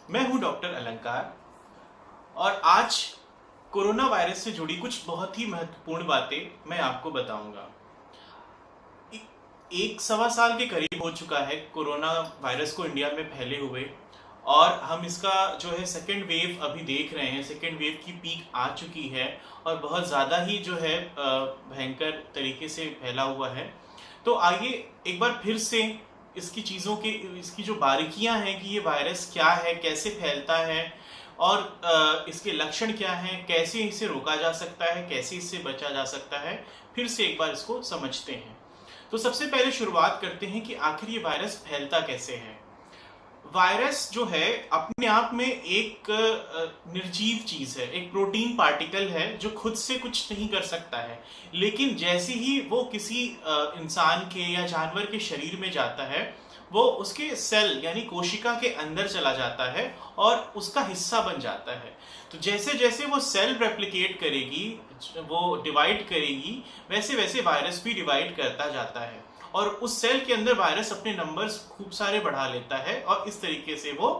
मैं हूं डॉक्टर अलंकार और आज कोरोना वायरस से जुड़ी कुछ बहुत ही महत्वपूर्ण बातें मैं आपको बताऊंगा। एक सवा साल के करीब हो चुका है कोरोना वायरस को इंडिया में फैले हुए, और हम इसका जो है सेकेंड वेव अभी देख रहे हैं। सेकेंड वेव की पीक आ चुकी है और बहुत ज़्यादा ही जो है भयंकर तरीके से फैला हुआ है। तो आइए एक बार फिर से इसकी जो बारीकियां हैं कि ये वायरस क्या है, कैसे फैलता है और इसके लक्षण क्या हैं, कैसे इसे रोका जा सकता है, कैसे इससे बचा जा सकता है, फिर से एक बार इसको समझते हैं। तो सबसे पहले शुरुआत करते हैं कि आखिर ये वायरस फैलता कैसे है। वायरस जो है अपने आप में एक निर्जीव चीज है, एक प्रोटीन पार्टिकल है जो खुद से कुछ नहीं कर सकता है, लेकिन जैसे ही वो किसी इंसान के या जानवर के शरीर में जाता है, वो उसके सेल यानी कोशिका के अंदर चला जाता है और उसका हिस्सा बन जाता है। तो जैसे जैसे वो सेल रेप्लिकेट करेगी, वो डिवाइड करेगी, वैसे वैसे वायरस भी डिवाइड करता जाता है और उस सेल के अंदर वायरस अपने नंबर्स खूब सारे बढ़ा लेता है और इस तरीके से वो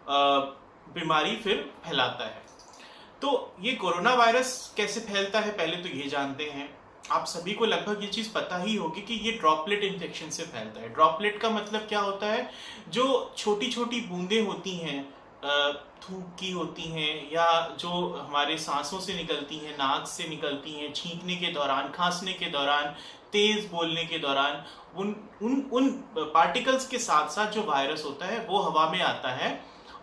बीमारी फिर फैलाता है। तो ये कोरोना वायरस कैसे फैलता है पहले तो ये जानते हैं। आप सभी को लगभग ये चीज पता ही होगी कि ये ड्रॉपलेट इन्फेक्शन से फैलता है। ड्रॉपलेट का मतलब क्या होता है? जो छोटी छोटी बूंदें होती हैं, थूक की होती हैं, या जो हमारे सांसों से निकलती हैं, नाक से निकलती हैं, छींकने के दौरान, खांसने के दौरान, तेज बोलने के दौरान, उन उन उन पार्टिकल्स के साथ साथ जो वायरस होता है वो हवा में आता है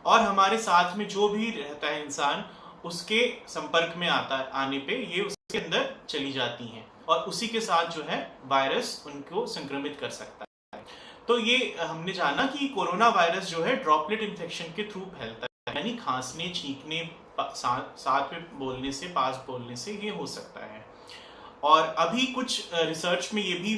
और हमारे साथ में जो भी रहता है इंसान, उसके संपर्क में आने पे ये उसके अंदर चली जाती हैं और उसी के साथ जो है वायरस उनको संक्रमित कर सकता है। तो ये हमने जाना कि कोरोना वायरस जो है ड्रॉपलेट इन्फेक्शन के थ्रू फैलता है, यानी खांसने, छींकने, साथ में बोलने से, पास बोलने से ये हो सकता है। और अभी कुछ रिसर्च में ये भी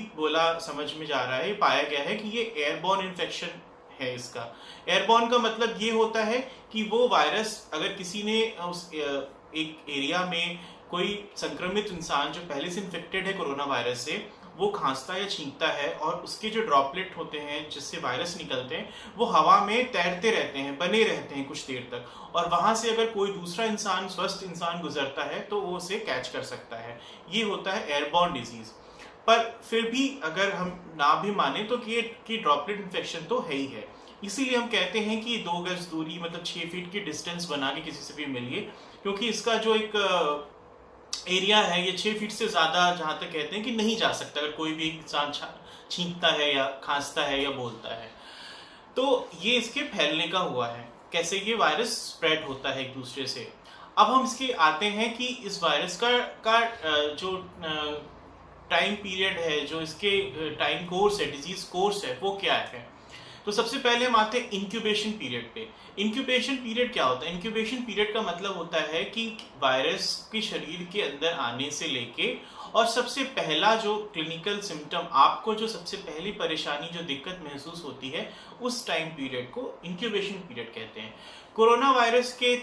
समझ में जा रहा है, पाया गया है कि ये एयरबॉर्न इन्फेक्शन है। इसका एयरबॉर्न का मतलब ये होता है कि वो वायरस अगर किसी ने उस एक एरिया में कोई संक्रमित इंसान जो पहले से इन्फेक्टेड है कोरोना वायरस से, वो खांसता या छींकता है और उसके जो ड्रॉपलेट होते हैं जिससे वायरस निकलते हैं, वो हवा में तैरते रहते हैं, बने रहते हैं कुछ देर तक, और वहां से अगर कोई दूसरा इंसान, स्वस्थ इंसान गुजरता है तो वो उसे कैच कर सकता है। ये होता है एयरबॉर्न डिजीज। पर फिर भी अगर हम ना भी माने तो कि ड्रॉपलेट इन्फेक्शन तो है ही है। इसीलिए हम कहते हैं कि 2 गज दूरी, मतलब 6 फीट की डिस्टेंस बना के किसी से भी मिलिए, क्योंकि इसका जो एक एरिया है ये 6 फीट से ज्यादा जहां तक कहते हैं कि नहीं जा सकता अगर कोई भी इंसान छींकता है या खांसता है या बोलता है। तो ये इसके फैलने का हुआ है, कैसे ये वायरस स्प्रेड होता है एक दूसरे से। अब हम इसके आते हैं कि इस वायरस का जो टाइम पीरियड है, जो इसके टाइम कोर्स है, डिजीज कोर्स है, वो क्या है। तो सबसे पहले हम आते हैं इंक्यूबेशन पीरियड पे। इंक्यूबेशन पीरियड क्या होता है? इंक्यूबेशन पीरियड का मतलब होता है कि वायरस के शरीर के अंदर आने से लेके और सबसे पहला जो क्लिनिकल सिम्टम, आपको जो सबसे पहली परेशानी, जो दिक्कत महसूस होती है, उस टाइम पीरियड को इंक्यूबेशन पीरियड कहते हैं। कोरोना वायरस के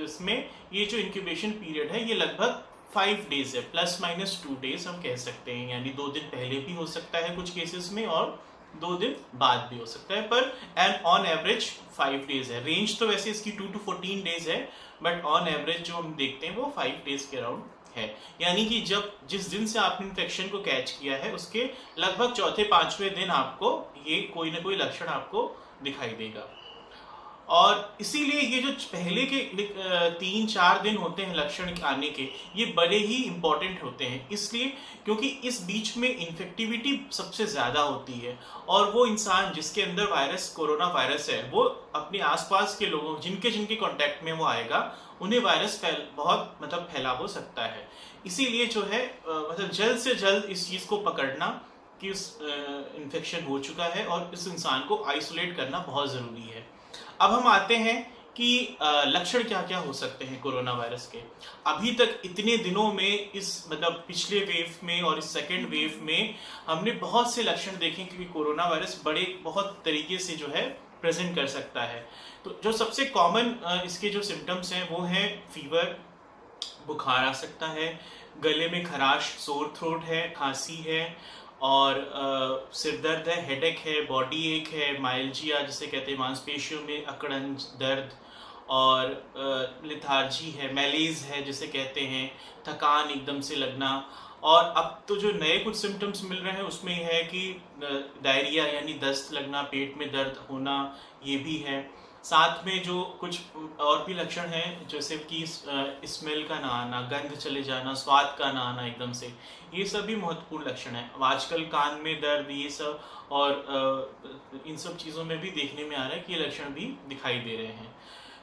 इसमें ये जो इंक्यूबेशन पीरियड है ये लगभग 5 डेज है, ±2 डेज हम कह सकते हैं, यानी 2 दिन पहले भी हो सकता है कुछ केसेस में और 2 दिन बाद भी हो सकता है, पर एंड ऑन एवरेज 5 डेज है। रेंज तो वैसे इसकी 2 to 14 डेज है, बट ऑन एवरेज जो हम देखते हैं वो 5 डेज के अराउंड है। यानी कि जिस दिन से आपने इन्फेक्शन को कैच किया है उसके लगभग चौथे 5वें दिन आपको ये कोई ना कोई लक्षण आपको दिखाई देगा। और इसीलिए ये जो पहले के 3-4 दिन होते हैं लक्षण आने के, ये बड़े ही इंपॉर्टेंट होते हैं, इसलिए क्योंकि इस बीच में इन्फेक्टिविटी सबसे ज्यादा होती है और वो इंसान जिसके अंदर कोरोना वायरस है, वो अपने आसपास के लोगों, जिनके कांटेक्ट में वो आएगा, उन्हें वायरस बहुत फैला हो सकता है। इसीलिए जो है जल्द से जल्द इस चीज को पकड़ना कि उस इन्फेक्शन हो चुका है और इस इंसान को आइसोलेट करना बहुत जरूरी है। अब हम आते हैं कि लक्षण क्या क्या हो सकते हैं कोरोना वायरस के। अभी तक इतने दिनों में पिछले वेव में और इस सेकेंड वेव में हमने बहुत से लक्षण देखे, क्योंकि कोरोना वायरस बहुत तरीके से जो है प्रेजेंट कर सकता है। तो जो सबसे कॉमन इसके जो सिम्टम्स हैं वो है फीवर, बुखार आ सकता है, गले में खराश, सोर थ्रोट है, खांसी है, और सिर दर्द है, हेडेक है, बॉडी एक है, माइल्जिया जिसे कहते हैं मांसपेशियों में अकड़न दर्द, और लिथार्जी है, मैलेज है जिसे कहते हैं, थकान एकदम से लगना। और अब तो जो नए कुछ सिम्टम्स मिल रहे हैं उसमें है कि डायरिया यानी दस्त लगना, पेट में दर्द होना, ये भी है। साथ में जो कुछ और भी लक्षण हैं जैसे कि स्मेल का ना आना, गंध चले जाना, स्वाद का ना आना एकदम से, ये सब भी महत्वपूर्ण लक्षण है। आजकल कान में दर्द, ये सब और इन सब चीज़ों में भी देखने में आ रहा है कि ये लक्षण भी दिखाई दे रहे हैं।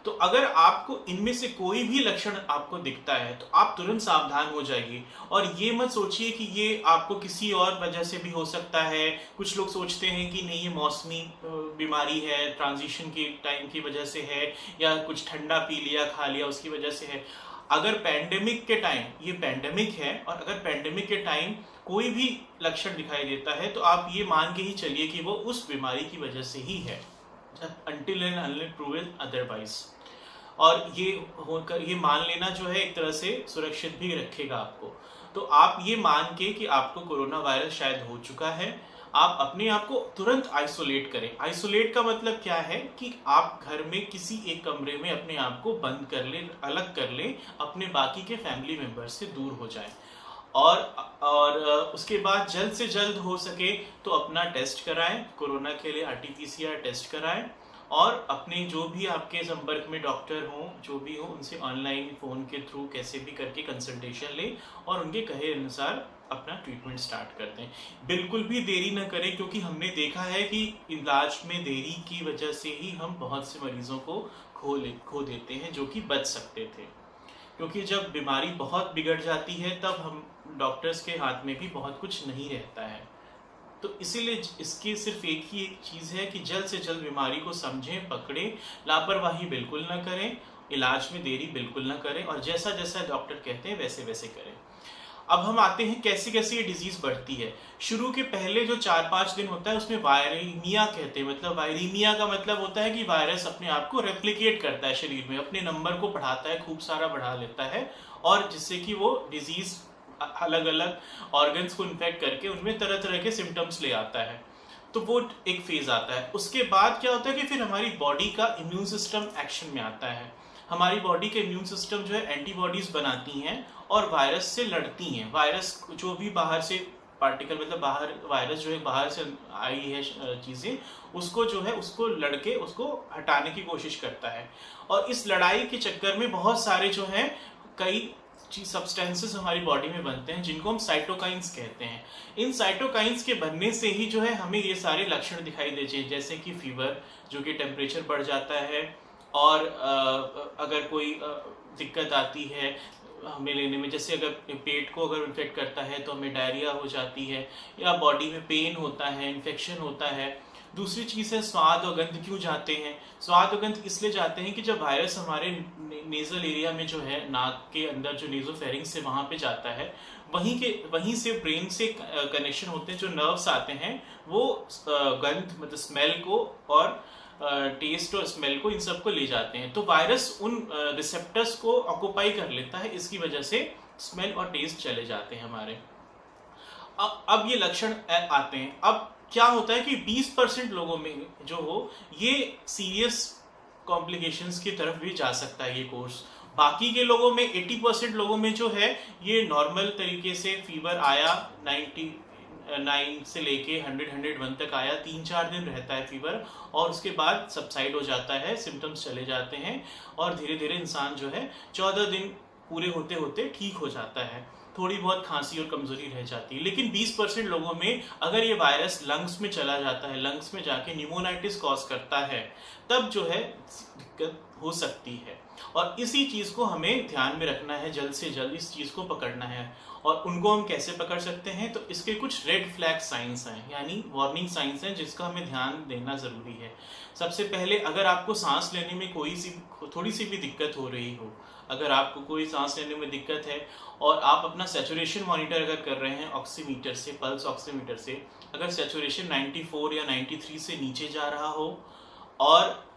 तो अगर आपको इनमें से कोई भी लक्षण आपको दिखता है तो आप तुरंत सावधान हो जाइए, और ये मत सोचिए कि ये आपको किसी और वजह से भी हो सकता है। कुछ लोग सोचते हैं कि नहीं, ये मौसमी बीमारी है, ट्रांजिशन के टाइम की वजह से है, या कुछ ठंडा पी लिया खा लिया उसकी वजह से है। अगर पैंडेमिक के टाइम, ये पैंडेमिक है, और अगर पैंडेमिक के टाइम कोई भी लक्षण दिखाई देता है तो आप ये मान के ही चलिए कि वो उस बीमारी की वजह से ही है, until and unless proven otherwise। और ये मान लेना जो है एक तरह से सुरक्षित भी रखेगा आपको। तो आप ये मान के कि आपको कोरोना वायरस शायद हो चुका है, आप अपने आप को तुरंत आइसोलेट करें। आइसोलेट का मतलब क्या है कि आप घर में किसी एक कमरे में अपने आप को बंद कर लें, अलग कर लें, अपने बाकी के फैमिली मेंबर से दूर हो जाएं। और उसके बाद जल्द से जल्द हो सके तो अपना टेस्ट कराएं, कोरोना के लिए RT-PCR टेस्ट कराएं, और अपने जो भी आपके संपर्क में डॉक्टर हों, जो भी हो, उनसे ऑनलाइन फ़ोन के थ्रू कैसे भी करके कंसल्टेशन लें और उनके कहे अनुसार अपना ट्रीटमेंट स्टार्ट कर दें। बिल्कुल भी देरी न करें, क्योंकि हमने देखा है कि इलाज में देरी की वजह से ही हम बहुत से मरीजों को खो देते हैं जो कि बच सकते थे। क्योंकि जब बीमारी बहुत बिगड़ जाती है तब हम डॉक्टर्स के हाथ में भी बहुत कुछ नहीं रहता है। तो इसीलिए इसकी सिर्फ एक ही चीज़ है कि जल्द से जल्द बीमारी को समझें, पकड़ें, लापरवाही बिल्कुल ना करें, इलाज में देरी बिल्कुल ना करें, और जैसा जैसा डॉक्टर कहते हैं वैसे वैसे करें। अब हम आते हैं कैसे कैसे ये डिजीज बढ़ती है। शुरू के पहले जो 4-5 दिन होता है उसमें वायरीमिया कहते हैं, मतलब वायरीमिया का मतलब होता है कि वायरस अपने आप को रेप्लिकेट करता है शरीर में, अपने नंबर को बढ़ाता है, खूब सारा बढ़ा लेता है, और जिससे कि वो डिजीज अलग अलग ऑर्गन्स को इन्फेक्ट करके उनमें तरह तरह के सिम्टम्स ले आता है। तो वो एक फेज आता है। उसके बाद क्या होता है कि फिर हमारी बॉडी का इम्यून सिस्टम एक्शन में आता है। हमारी बॉडी के इम्यून सिस्टम जो है एंटीबॉडीज बनाती हैं और वायरस से लड़ती हैं। वायरस जो भी बाहर से पार्टिकल, मतलब बाहर वायरस जो है बाहर से आई है चीज़ें, उसको जो है उसको लड़के उसको हटाने की कोशिश करता है। और इस लड़ाई के चक्कर में बहुत सारे जो हैं कई सब्सटेंसेस हमारी बॉडी में बनते हैं जिनको हम साइटोकाइंस कहते हैं। इन साइटोकाइंस के बनने से ही जो है हमें ये सारे लक्षण दिखाई देते हैं, जैसे कि फीवर, जो कि टेम्परेचर बढ़ जाता है, और अगर कोई दिक्कत आती है हमें लेने में, जैसे अगर पेट को अगर इन्फेक्ट करता है तो हमें डायरिया हो जाती है, या बॉडी में पेन होता है, इन्फेक्शन होता है। दूसरी चीज़ है स्वाद और गंध क्यों जाते हैं। स्वाद और गंध इसलिए जाते हैं कि जब वायरस हमारे नेजल एरिया में जो है, नाक के अंदर जो नेजोफेरिंक्स से वहाँ पे जाता है, वहीं से ब्रेन से कनेक्शन होते हैं, जो नर्व्स आते हैं वो गंध मतलब स्मेल को और टेस्ट और स्मेल को, इन सब को ले जाते हैं। तो वायरस उन रिसेप्टर्स को ऑक्युपाई कर लेता है, इसकी वजह से स्मेल और टेस्ट चले जाते हैं हमारे। अब ये लक्षण आते हैं। अब क्या होता है कि 20% लोगों में जो हो ये सीरियस कॉम्प्लिकेशंस की तरफ भी जा सकता है ये कोर्स। बाकी के लोगों में 80% लोगों में जो है ये नॉर्मल तरीके से फीवर आया, 99 से लेके 100-101 तक आया, 3-4 दिन रहता है फीवर, और उसके बाद सबसाइड हो जाता है, सिम्टम्स चले जाते हैं, और धीरे धीरे इंसान जो है 14 दिन पूरे होते होते ठीक हो जाता है। थोड़ी बहुत खांसी और कमजोरी रह जाती है। लेकिन 20% लोगों में अगर ये वायरस लंग्स में चला जाता है, लंग्स में जाके न्यूमोनाइटिस कॉज करता है, तब जो है दिक्कत हो सकती है। और इसी चीज़ को हमें ध्यान में रखना है, जल्द से जल्द इस चीज़ को पकड़ना है। और उनको हम कैसे पकड़ सकते हैं, तो इसके कुछ रेड फ्लैग साइंस हैं, यानी वार्निंग साइंस हैं, जिसका हमें ध्यान देना ज़रूरी है। सबसे पहले, अगर आपको सांस लेने में थोड़ी सी भी दिक्कत हो रही हो, अगर आपको कोई सांस लेने में दिक्कत है और आप अपना सैचुरेशन मॉनिटर अगर कर रहे हैं ऑक्सीमीटर से, पल्स ऑक्सीमीटर से, अगर सैचुरेशन 94 या 93 से नीचे जा रहा हो, और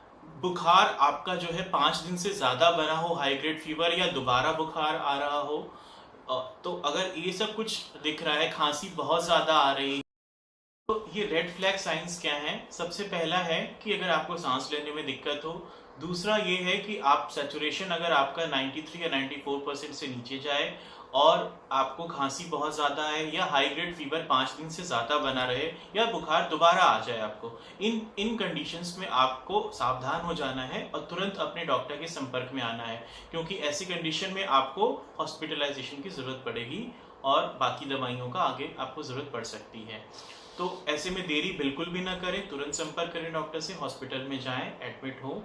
बुखार आपका जो है 5 दिन से ज़्यादा बना हो, हाई ग्रेड फीवर या दोबारा बुखार आ रहा हो, तो अगर ये सब कुछ दिख रहा है, खांसी बहुत ज़्यादा आ रही ये रेड फ्लैग साइंस क्या हैं? सबसे पहला है कि अगर आपको सांस लेने में दिक्कत हो। दूसरा ये है कि आप सैचुरेशन अगर आपका 93 या 94% से नीचे जाए और आपको खांसी बहुत ज़्यादा है या हाई ग्रेड फीवर 5 दिन से ज़्यादा बना रहे या बुखार दोबारा आ जाए आपको, इन कंडीशंस में आपको सावधान हो जाना है और तुरंत अपने डॉक्टर के संपर्क में आना है, क्योंकि ऐसी कंडीशन में आपको हॉस्पिटलाइजेशन की ज़रूरत पड़ेगी और बाकी दवाइयों का आगे आपको ज़रूरत पड़ सकती है। तो ऐसे में देरी बिल्कुल भी ना करें, तुरंत संपर्क करें डॉक्टर से, हॉस्पिटल में जाएं, एडमिट हो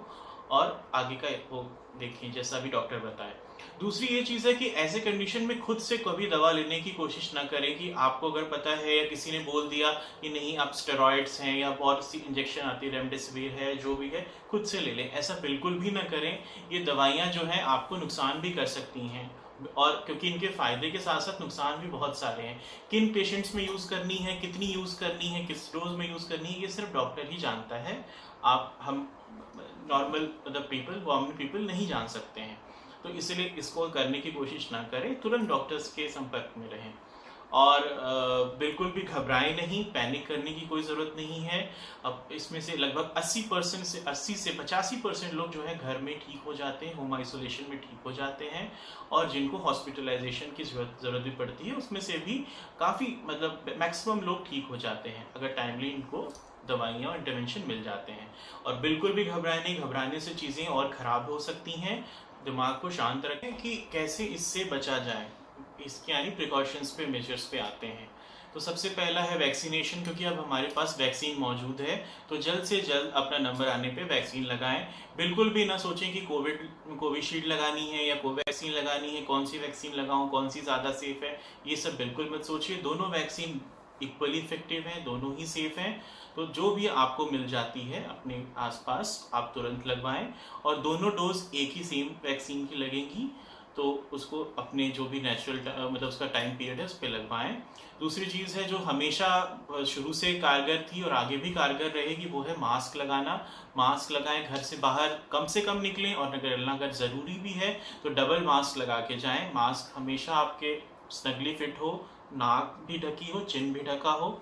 और आगे का वो देखें जैसा भी डॉक्टर बताए। दूसरी ये चीज़ है कि ऐसे कंडीशन में खुद से कभी दवा लेने की कोशिश ना करें कि आपको अगर पता है या किसी ने बोल दिया कि नहीं आप स्टेरॉइड्स हैं या बहुत सी इंजेक्शन आती है, रेमडेसिविर है, जो भी है खुद से ले लें, ऐसा बिल्कुल भी ना करें। ये दवाइयाँ जो हैं आपको नुकसान भी कर सकती हैं और क्योंकि इनके फायदे के साथ साथ नुकसान भी बहुत सारे हैं। किन पेशेंट्स में यूज़ करनी है, कितनी यूज़ करनी है, किस डोज में यूज़ करनी है, ये सिर्फ डॉक्टर ही जानता है। हम नॉर्मल पीपल, कॉमन पीपल नहीं जान सकते हैं। तो इसलिए इसको करने की कोशिश ना करें, तुरंत डॉक्टर्स के संपर्क में रहें और बिल्कुल भी घबराएं नहीं, पैनिक करने की कोई ज़रूरत नहीं है। अब इसमें से लगभग 80% से 85% लोग जो है घर में ठीक हो जाते हैं, होम आइसोलेशन में ठीक हो जाते हैं और जिनको हॉस्पिटलाइजेशन की ज़रूरत भी पड़ती है उसमें से भी काफ़ी मैक्सिमम लोग ठीक हो जाते हैं अगर टाइमली इनको दवाइयाँ और इंटरवेंशन मिल जाते हैं। और बिल्कुल भी घबराएं नहीं, घबराने से चीज़ें और ख़राब हो सकती हैं। दिमाग को शांत रखें कि कैसे इससे बचा जाए, इसके यानी प्रिकॉशंस पे, मेजर्स पे आते हैं। तो सबसे पहला है वैक्सीनेशन, क्योंकि अब हमारे पास वैक्सीन मौजूद है तो जल्द से जल्द अपना नंबर आने पे वैक्सीन लगाएं। बिल्कुल भी ना सोचें कि कोविशील्ड लगानी है या कोवैक्सीन लगानी है, कौन सी वैक्सीन लगाऊं, कौन सी ज़्यादा सेफ है, ये सब बिल्कुल मत सोचिए। दोनों वैक्सीन इक्वली इफेक्टिव हैं, दोनों ही सेफ हैं। तो जो भी आपको मिल जाती है अपने आसपास आप तुरंत लगवाएं और दोनों डोज एक ही सेम वैक्सीन की लगेंगी तो उसको अपने जो भी नेचुरल उसका टाइम पीरियड है उस पर लगवाएं। दूसरी चीज़ है जो हमेशा शुरू से कारगर थी और आगे भी कारगर रहेगी, वो है मास्क लगाना। मास्क लगाएं, घर से बाहर कम से कम निकलें और अगर ज़रूरी भी है तो डबल मास्क लगा के जाएं। मास्क हमेशा आपके स्नगली फिट हो, नाक भी ढकी हो, चिन भी ढका हो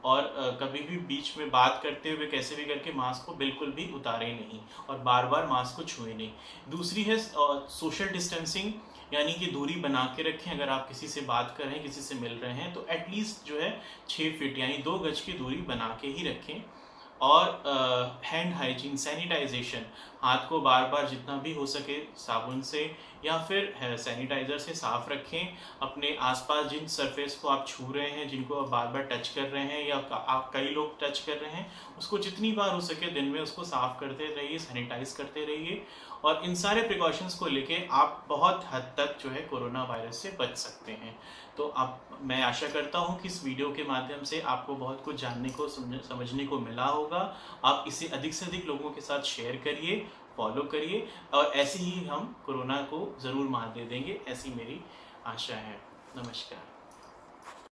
और कभी भी बीच में बात करते हुए कैसे भी करके मास्क को बिल्कुल भी उतारें नहीं और बार बार मास्क को छुएं नहीं। दूसरी है सोशल डिस्टेंसिंग, यानी कि दूरी बना के रखें। अगर आप किसी से बात कर रहे हैं, किसी से मिल रहे हैं तो एटलीस्ट जो है 6 फीट यानी 2 गज की दूरी बना के ही रखें। और हैंड हाइजीन, सैनिटाइजेशन, हाथ को बार बार जितना भी हो सके साबुन से या फिर सैनिटाइज़र से साफ़ रखें। अपने आसपास जिन सरफेस को आप छू रहे हैं, जिनको आप बार बार टच कर रहे हैं या आप कई लोग टच कर रहे हैं, उसको जितनी बार हो सके दिन में उसको साफ़ करते रहिए, सैनिटाइज करते रहिए। और इन सारे प्रिकॉशंस को लेके आप बहुत हद तक जो है कोरोना वायरस से बच सकते हैं। तो मैं आशा करता हूँ कि इस वीडियो के माध्यम से आपको बहुत कुछ जानने को, समझने को मिला होगा। आप इसे अधिक से अधिक लोगों के साथ शेयर करिए, फॉलो करिए और ऐसे ही हम कोरोना को ज़रूर मात दे देंगे, ऐसी मेरी आशा है। नमस्कार।